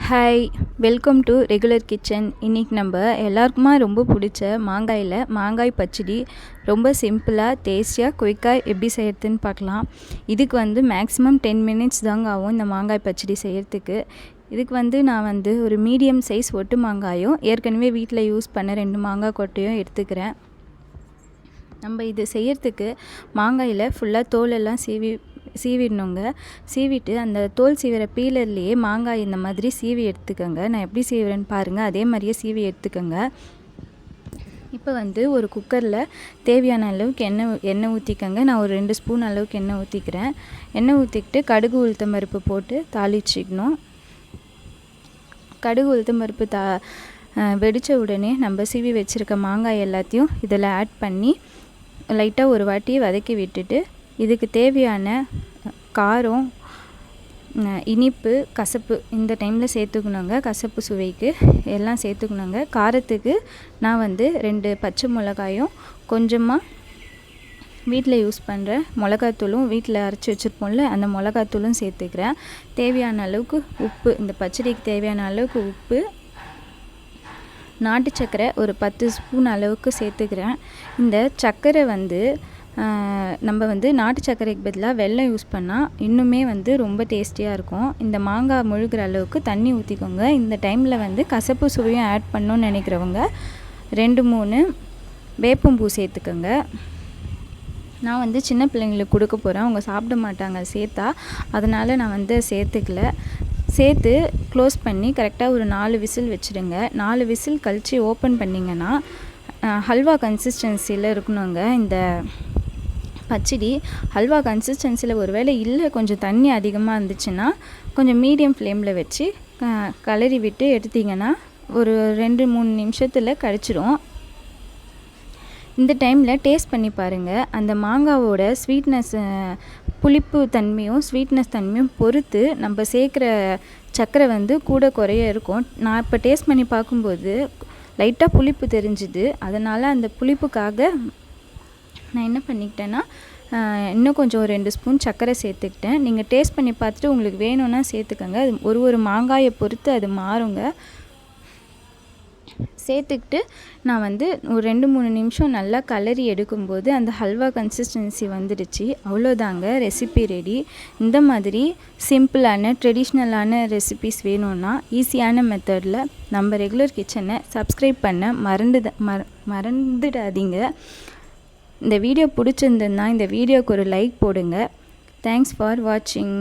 Hi, welcome to regular kitchen. இன்றைக்கி நம்ம எல்லாருக்குமா ரொம்ப பிடிச்ச மாங்காய் பச்சடி ரொம்ப சிம்பிளாக டேஸ்டியாக குயிக்காக எப்படி செய்கிறதுன்னு பார்க்கலாம். இதுக்கு மேக்ஸிமம் 10 மினிட்ஸ் தாங்க ஆகும் இந்த மாங்காய் பச்சடி செய்கிறதுக்கு. இதுக்கு நான் ஒரு மீடியம் சைஸ் ஒட்டு மாங்காயும் ஏற்கனவே வீட்டில் யூஸ் பண்ண 2 மாங்காய் கொட்டையும் எடுத்துக்கிறேன். நம்ம இது செய்கிறதுக்கு மாங்காயில் ஃபுல்லாக தோலெல்லாம் சீவிடணுங்க. சீவிட்டு அந்த தோல் சீவிர பீலர்லேயே மாங்காய் இந்த மாதிரி சீவி எடுத்துக்கோங்க. நான் எப்படி சீவிரேன்னு பாருங்கள், அதே மாதிரியே சீவி எடுத்துக்கோங்க. இப்போ ஒரு குக்கரில் தேவையான அளவுக்கு எண்ணெய் ஊற்றிக்கோங்க. நான் ஒரு 2 ஸ்பூன் அளவுக்கு எண்ணெய் ஊற்றிக்கிறேன். எண்ணெய் ஊற்றிக்கிட்டு கடுகு உளுத்தம் பருப்பு போட்டு தாளிச்சிக்கணும். கடுகு உளுத்தம் பருப்பு வெடித்த உடனே நம்ம சீவி வச்சுருக்க மாங்காய் எல்லாத்தையும் இதில் ஆட் பண்ணி லைட்டாக ஒரு வாட்டி வதக்கி விட்டுட்டு இதுக்கு தேவையான காரம், இனிப்பு, கசப்பு இந்த டைமில் சேர்த்துக்கணுங்க. கசப்பு சுவைக்கு எல்லாம் சேர்த்துக்கணுங்க. காரத்துக்கு நான் 2 பச்சை மிளகாயும் கொஞ்சமாக வீட்டில் யூஸ் பண்ணுற மிளகாத்தூளும் வீட்டில் அரைச்சி வச்சுருப்போம்ல அந்த மிளகாத்தூளும் சேர்த்துக்கிறேன். தேவையான அளவுக்கு உப்பு, இந்த பச்சடிக்கு தேவையான அளவுக்கு உப்பு, நாட்டு சர்க்கரை ஒரு 10 ஸ்பூன் அளவுக்கு சேர்த்துக்கிறேன். இந்த சர்க்கரை நம்ம நாட்டு சர்க்கரைக்கு பதிலாக வெல்லம் யூஸ் பண்ணால் இன்னுமே ரொம்ப டேஸ்டியாக இருக்கும். இந்த மாங்காய் முழுகிற அளவுக்கு தண்ணி ஊற்றிக்கோங்க. இந்த டைமில் கசப்பு சுவையும் ஆட் பண்ணணுன்னு நினைக்கிறவங்க 2-3 வேப்பம்பூ சேர்த்துக்கோங்க. நான் சின்ன பிள்ளைங்களுக்கு கொடுக்க போகிறேன், அவங்க சாப்பிட மாட்டாங்க சேர்த்தா, அதனால் நான் சேர்த்துக்கல. சேர்த்து க்ளோஸ் பண்ணி கரெக்டாக ஒரு 4 விசில் வச்சுடுங்க. 4 விசில் கழித்து ஓப்பன் பண்ணிங்கன்னா ஹல்வா கன்சிஸ்டன்சியில் இருக்கணுங்க. இந்த பச்சடி ஹல்வா கன்சிஸ்டன்சியில் ஒரு வேளை இல்லை கொஞ்சம் தண்ணி அதிகமாக இருந்துச்சுன்னா கொஞ்சம் மீடியம் ஃப்ளேமில் வச்சு கிளறி விட்டு எடுத்திங்கன்னா ஒரு 2-3 நிமிஷத்தில் கழிச்சிடும். இந்த டைமில் டேஸ்ட் பண்ணி பாருங்கள். அந்த மாங்காவோட ஸ்வீட்னஸ், புளிப்பு தன்மையும் ஸ்வீட்னஸ் தன்மையும் பொறுத்து நம்ம சேர்க்குற சர்க்கரை கூட குறைய இருக்கும். நான் இப்போ டேஸ்ட் பண்ணி பார்க்கும்போது லைட்டாக புளிப்பு தெரிஞ்சுது. அதனால் அந்த புளிப்புக்காக நான் என்ன பண்ணிக்கிட்டேன்னா இன்னும் கொஞ்சம் ஒரு 2 ஸ்பூன் சர்க்கரை சேர்த்துக்கிட்டேன். நீங்கள் டேஸ்ட் பண்ணி பார்த்துட்டு உங்களுக்கு வேணும்னா சேர்த்துக்கோங்க. அது ஒரு மாங்காயை பொறுத்து அது மாறுங்க. சேர்த்துக்கிட்டு நான் ஒரு 2-3 நிமிஷம் நல்லா கலரி எடுக்கும்போது அந்த ஹல்வா கன்சிஸ்டன்சி வந்துடுச்சு. அவ்வளோதாங்க, ரெசிபி ரெடி. இந்த மாதிரி சிம்பிளான ட்ரெடிஷ்னலான ரெசிபிஸ் வேணும்னா ஈஸியான மெத்தடில் நம்ம ரெகுலர் கிச்சனை சப்ஸ்கிரைப் பண்ண மறந்துடாதீங்க. இந்த வீடியோ பிடிச்சிருந்ததுன்னா இந்த வீடியோக்கு ஒரு லைக் போடுங்க. தேங்க்ஸ் ஃபார் வாட்சிங்.